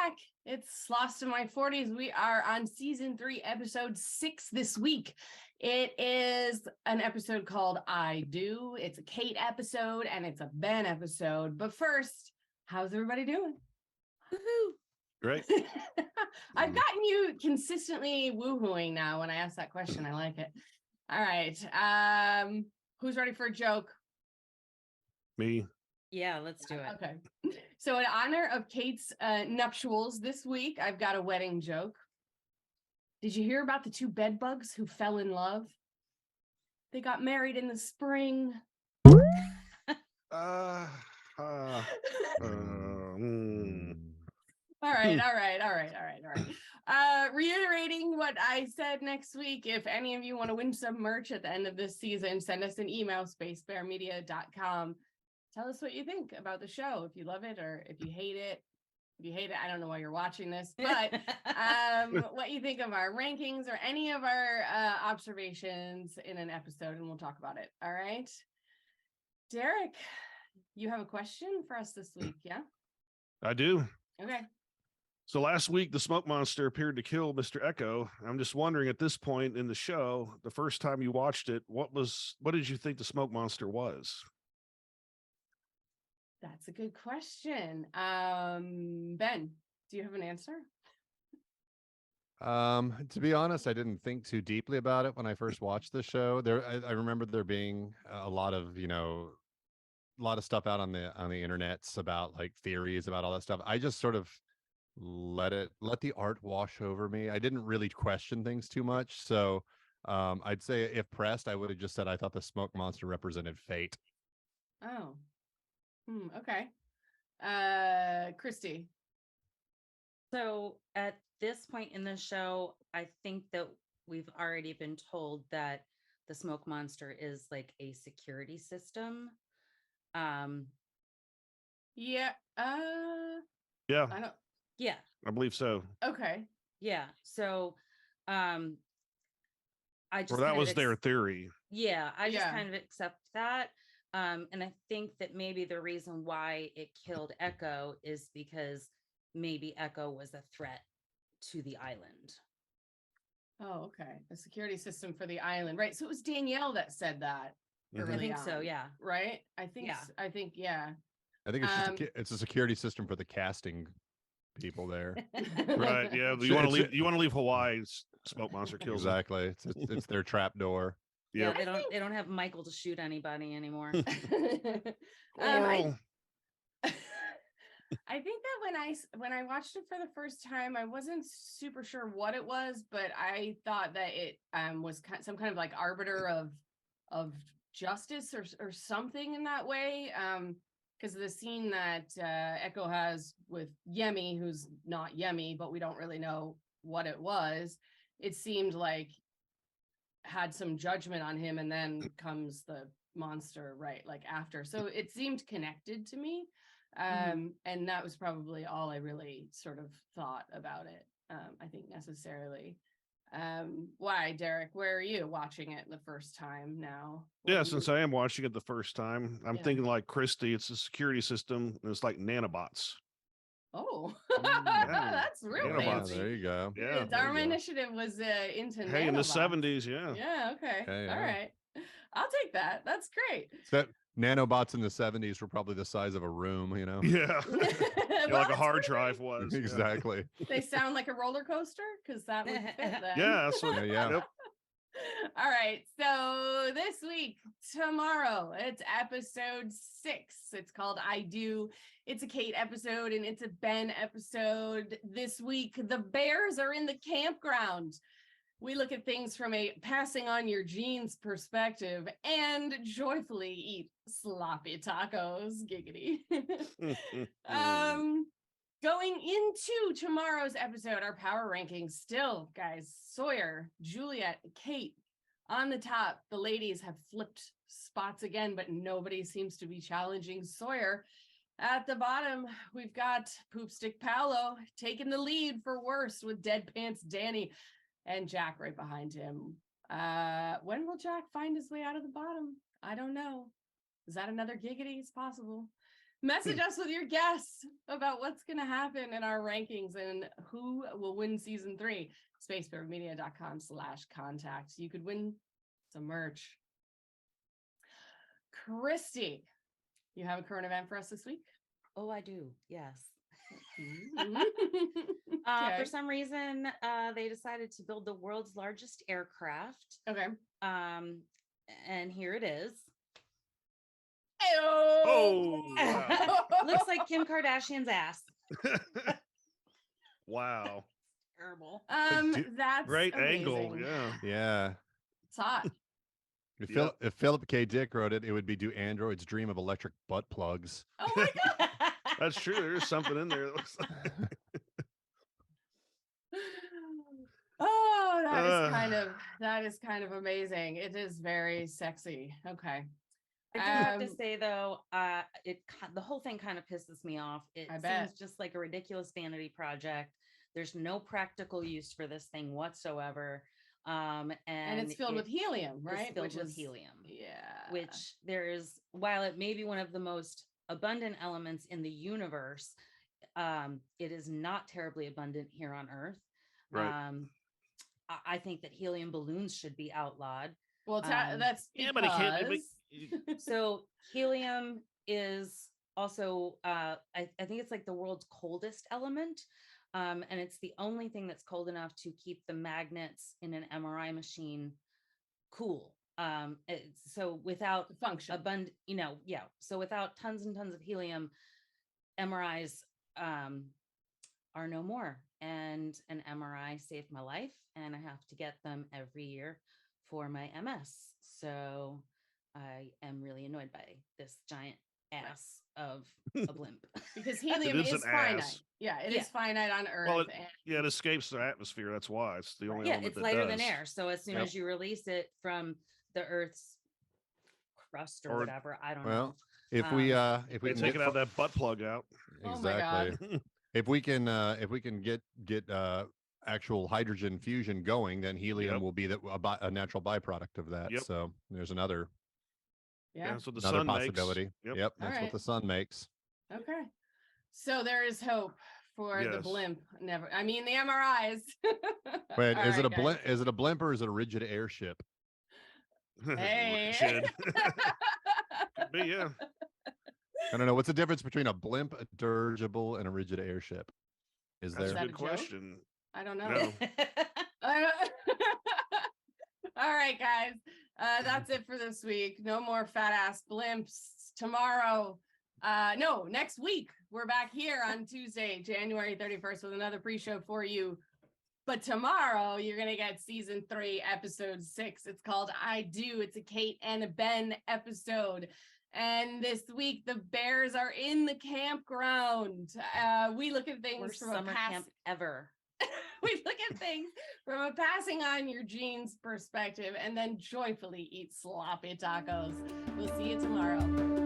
back. It's Lost in My 40s. We are on season 3, episode 6 this week. It is an episode called I Do. It's a Kate episode and it's a Ben episode. But first, how's everybody doing? Woohoo! Great. I've gotten you consistently woohooing now when I ask that question. I like it. All right. Who's ready for a joke? Me. Yeah, let's do it. Okay. So in honor of Kate's nuptials this week, I've got a wedding joke. Did you hear about the 2 bed bugs who fell in love? They got married in the spring. Mm. All right. Reiterating what I said next week, if any of you want to win some merch at the end of this season, send us an email, spacebearmedia.com. Tell us what you think about the show, if you love it or if you hate it. If you hate it, I don't know why you're watching this, but what you think of our rankings or any of our observations in an episode, and we'll talk about it. All right. Derek, you have a question for us this week, yeah? I do. Okay. So last week, the smoke monster appeared to kill Mr. Echo. I'm just wondering at this point in the show, the first time you watched it, what did you think the smoke monster was? That's a good question. Ben, do you have an answer? To be honest, I didn't think too deeply about it when I first watched the show. I remember there being a lot of stuff out on the internets about like theories about all that stuff. I just sort of let the art wash over me. I didn't really question things too much. So I'd say if pressed, I would have just said I thought the smoke monster represented fate. Oh. Okay. Christy. So at this point in the show, I think that we've already been told that the smoke monster is like a security system. Yeah. Yeah. Yeah. I believe so. Okay. Yeah. So I just Or that was their theory. Yeah, I just Yeah. kind of accept that. And I think that maybe the reason why it killed Echo is because maybe Echo was a threat to the island. Oh, okay. A security system for the island. Right. So it was Danielle that said that. Mhm. I think so, yeah. Right? I think Yeah. I think, yeah. I think it's a security system for the casting people there. Right. Yeah. You want to leave Hawaii, smoke monster kills them. Exactly. It's their trap door. Yeah, Yep. they don't have Michael to shoot anybody anymore. Oh. I think that when I watched it for the first time, I wasn't super sure what it was, but I thought that it was some kind of like arbiter of justice or something in that way. Because of the scene that Echo has with Yemi, who's not Yemi, but we don't really know what it was. It seemed like had some judgment on him, and then comes the monster right like after. So it seemed connected to me. And that was probably all I really sort of thought about it. I think necessarily. Why, Derek? Where are you watching it the first time now? Yeah, since I am watching it the first time, I'm thinking like Christy, it's a security system, and it's like nanobots. Oh, Yeah. that's real Nanobots. fancy. There you go. Yeah. Dharma Initiative was into Hey, in the nanobots. 70s, yeah. Yeah, okay. Yeah. All right. I'll take that. That's great. Except nanobots in the 70s were probably the size of a room, you know? Yeah. Well, Like a that's hard pretty drive big. was. Yeah. Exactly. They sound like a roller coaster because that would fit then. Yeah. So, Yeah. Yep. All right. So this week, tomorrow, it's episode 6. It's called I Do. It's a Kate episode and it's a Ben episode. This week, the bears are in the campground. We look at things from a passing on your genes perspective and joyfully eat sloppy tacos. Giggity. Going into tomorrow's episode, our power rankings still, guys, Sawyer, Juliet, Kate on the top. The ladies have flipped spots again, but nobody seems to be challenging Sawyer. At the bottom, we've got Poopstick Paolo taking the lead for worst with Dead Pants Danny and Jack right behind him. When will Jack find his way out of the bottom? I don't know. Is that another giggity? It's possible. Message us with your guess about what's going to happen in our rankings and who will win season 3. Spacebearmedia.com/contact. You could win some merch. Christy, you have a current event for us this week? Oh, I do. Yes. Okay. For some reason, they decided to build the world's largest aircraft. Okay. And here it is. Oh, wow. Looks like Kim Kardashian's ass. Wow. Terrible. That's Great angle. amazing. Yeah. Yeah. It's hot. If, Yep. if Philip K. Dick wrote it, it would be "Do androids dream of electric butt plugs?" Oh my god. That's true. There's something in there. That looks like... Oh, that is kind of amazing. It is very sexy. Okay. I do have to say though, the whole thing kind of pisses me off. It I seems bet. just like a ridiculous vanity project. There's no practical use for this thing whatsoever. And it's filled with helium, right? It's filled with helium. Yeah. Which while it may be one of the most abundant elements in the universe, it is not terribly abundant here on Earth. Right. I think that helium balloons should be outlawed. Well, that's Yeah, but it can't. because- So helium is also, I think it's like the world's coldest element. And it's the only thing that's cold enough to keep the magnets in an MRI machine cool. So without function. so without tons and tons of helium, MRIs are no more. And an MRI saved my life, and I have to get them every year for my MS. So I am really annoyed by this giant ass of a blimp. Because helium is is an finite. ass. Yeah, it is finite on Earth. Well, and it escapes the atmosphere. That's why it's the only yeah, element it's that lighter does. than air. So as soon as you release it from the Earth's crust or whatever, I don't know. If we We can take get it out that butt plug out. Oh my God. exactly, if we can get actual hydrogen fusion going, then helium Yep. will be a natural byproduct of that. Yep. So there's another Yeah. That's what the another sun possibility. makes. Yep, All that's right. what the sun makes. Okay. So there is hope for the Yes. blimp. The MRIs. Wait, All is it right, a guys. blimp? Is it a blimp or is it a rigid airship? Hey. Should. Could be, yeah. I don't know. What's the difference between a blimp, a dirigible, and a rigid airship? Is That's Is a that there? good a joke? question. I don't know. No. All right, guys. That's it for this week. No more fat ass blimps tomorrow. No, next week. We're back here on Tuesday, January 31st with another pre-show for you. But tomorrow you're going to get season 3, episode 6. It's called I Do. It's a Kate and a Ben episode. And this week the bears are in the campground. We look at things Worst from summer a past camp ever. we look at things from a passing on your genes perspective and then joyfully eat sloppy tacos. We'll see you tomorrow.